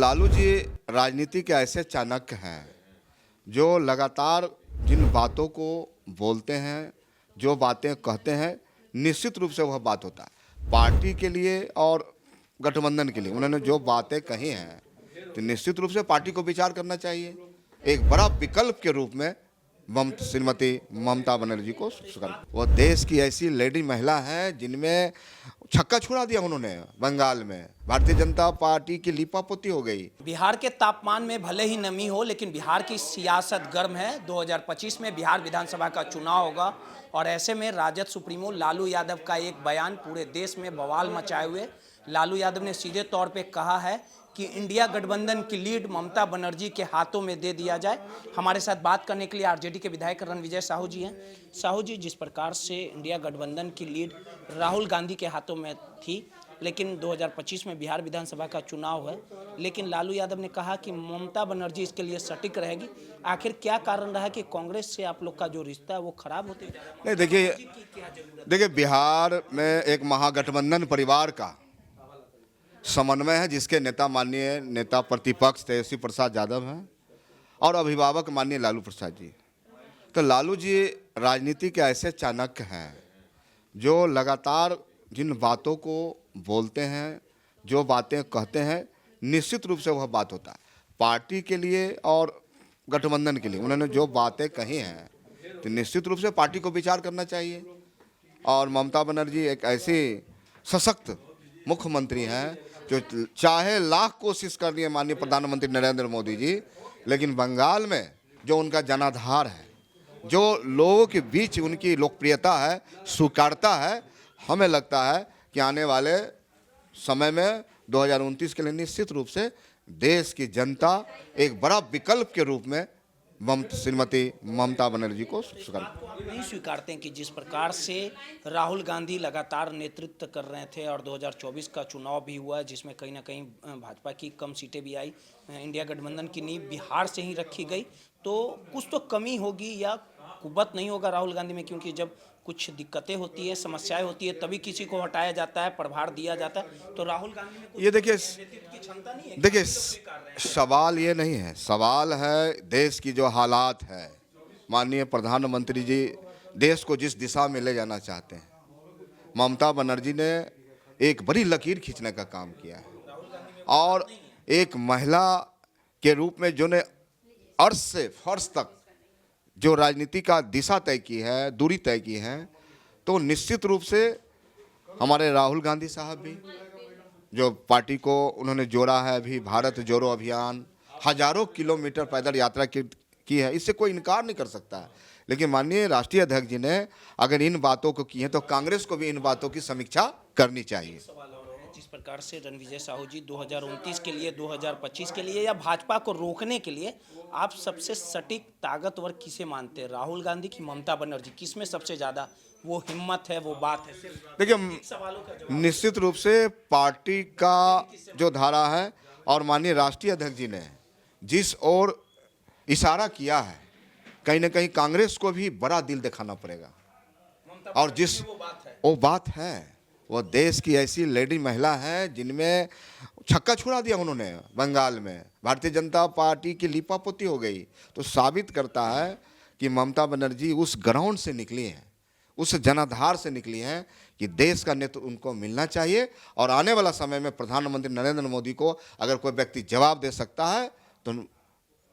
लालू जी राजनीति के ऐसे चाणक्य हैं जो लगातार जिन बातों को बोलते हैं, जो बातें कहते हैं, निश्चित रूप से वह बात होता है पार्टी के लिए और गठबंधन के लिए। उन्होंने जो बातें कही हैं तो निश्चित रूप से पार्टी को विचार करना चाहिए। एक बड़ा विकल्प के रूप में श्रीमती ममता बनर्जी को स्वीकार। वह देश की ऐसी लेडी महिला है जिनमें छक्का छुड़ा दिया उन्होंने। बंगाल में भारतीय जनता पार्टी की लीपापोती हो गई। बिहार के तापमान में भले ही नमी हो, लेकिन बिहार की सियासत गर्म है। 2025 में बिहार विधानसभा का चुनाव होगा और ऐसे में राजद सुप्रीमो लालू यादव का एक बयान पूरे देश में बवाल मचाए हुए। लालू यादव ने सीधे तौर पे कहा है कि इंडिया गठबंधन की लीड ममता बनर्जी के हाथों में दे दिया जाए। हमारे साथ बात करने के लिए आरजेडी के विधायक रणविजय साहू जी हैं। साहू जी, जिस प्रकार से इंडिया गठबंधन की लीड राहुल गांधी के हाथों में थी, लेकिन 2025 में बिहार विधानसभा का चुनाव है, लेकिन लालू यादव ने कहा कि ममता बनर्जी इसके लिए सटीक रहेगी। आखिर क्या कारण रहा कि कांग्रेस से आप लोग का जो रिश्ता है वो खराब होते जा रहा है? नहीं, देखिए बिहार में एक महागठबंधन परिवार का समन्वय है, जिसके नेता माननीय नेता प्रतिपक्ष तेजस्वी प्रसाद यादव हैं और अभिभावक माननीय लालू प्रसाद जी। तो लालू जी राजनीति के ऐसे चाणक्य हैं जो लगातार जिन बातों को बोलते हैं, जो बातें कहते हैं, निश्चित रूप से वह बात होता है पार्टी के लिए और गठबंधन के लिए। उन्होंने जो बातें कही हैं तो निश्चित रूप से पार्टी को विचार करना चाहिए। और ममता बनर्जी एक ऐसी सशक्त मुख्यमंत्री हैं जो चाहे लाख कोशिश कर लिए माननीय प्रधानमंत्री नरेंद्र मोदी जी, लेकिन बंगाल में जो उनका जनाधार है, जो लोगों के बीच उनकी लोकप्रियता है, स्वीकारता है, हमें लगता है कि आने वाले समय में 2029 के लिए निश्चित रूप से देश की जनता एक बड़ा विकल्प के रूप में श्रीमती ममता बनर्जी को स्वीकार। आप नहीं स्वीकारते हैं कि जिस प्रकार से राहुल गांधी लगातार नेतृत्व कर रहे थे और 2024 का चुनाव भी हुआ, जिसमें कहीं ना कहीं भाजपा की कम सीटें भी आई, इंडिया गठबंधन की नींव बिहार से ही रखी गई, तो कुछ तो कमी होगी या कुव्वत नहीं होगा राहुल गांधी में? क्योंकि जब कुछ दिक्कतें होती है, समस्याएं होती है, तभी किसी को हटाया जाता है, प्रभार दिया जाता है। तो राहुल गांधी में ये देखिए क्षमता नहीं है। देखिए सवाल ये नहीं है, सवाल है देश की जो हालात है। माननीय प्रधानमंत्री जी देश को जिस दिशा में ले जाना चाहते हैं, ममता बनर्जी ने एक बड़ी लकीर खींचने का काम किया है और एक महिला के रूप में जो ने अर्श से फर्श तक जो राजनीति का दिशा तय की है, दूरी तय की है, तो निश्चित रूप से हमारे राहुल गांधी साहब भी जो पार्टी को उन्होंने जोड़ा है, अभी भारत जोड़ो अभियान, हजारों किलोमीटर पैदल यात्रा की है, इससे कोई इनकार नहीं कर सकता है। लेकिन माननीय राष्ट्रीय अध्यक्ष जी ने अगर इन बातों को की है तो कांग्रेस को भी इन बातों की समीक्षा करनी चाहिए। जिस प्रकार से रणविजय साहू जी 2029 के लिए, 2025 के लिए या भाजपा को रोकने के लिए आप सबसे सटीक ताकतवर किसे मानते हैं, राहुल गांधी की ममता बनर्जी? किसमें सबसे ज्यादा वो हिम्मत है, वो बात है? देखिए निश्चित रूप से पार्टी का जो धारा है और माननीय राष्ट्रीय अध्यक्ष जी ने जिस ओर इशारा किया है, कहीं ना कहीं कांग्रेस को भी बड़ा दिल दिखाना पड़ेगा। और जिस वो बात है, वो देश की ऐसी लेडी महिला है जिनमें छक्का छुड़ा दिया उन्होंने। बंगाल में भारतीय जनता पार्टी की लीपापोती हो गई, तो साबित करता है कि ममता बनर्जी उस ग्राउंड से निकली हैं, उस जनाधार से निकली हैं कि देश का नेतृत्व उनको मिलना चाहिए। और आने वाला समय में प्रधानमंत्री नरेंद्र मोदी को अगर कोई व्यक्ति जवाब दे सकता है तो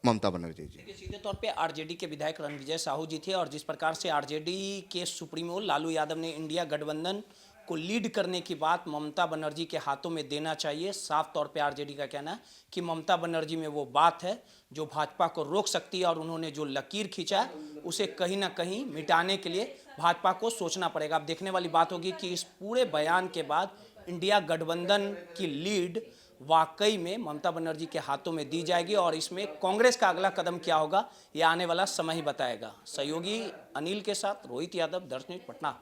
ममता बनर्जी जी। सीधे तौर पे आरजेडी के विधायक रणविजय साहू जी थे और जिस प्रकार से आरजेडी के सुप्रीमो लालू यादव ने इंडिया गठबंधन को लीड करने की बात ममता बनर्जी के हाथों में देना चाहिए, साफ तौर पे आरजेडी का कहना है कि ममता बनर्जी में वो बात है जो भाजपा को रोक सकती है और उन्होंने जो लकीर खींचा है उसे कहीं ना कहीं मिटाने के लिए भाजपा को सोचना पड़ेगा। अब देखने वाली बात होगी कि इस पूरे बयान के बाद इंडिया गठबंधन की लीड वाकई में ममता बनर्जी के हाथों में दी जाएगी और इसमें कांग्रेस का अगला कदम क्या होगा, यह आने वाला समय ही बताएगा। सहयोगी अनिल के साथ रोहित यादव, दर्श न्यूज, पटना।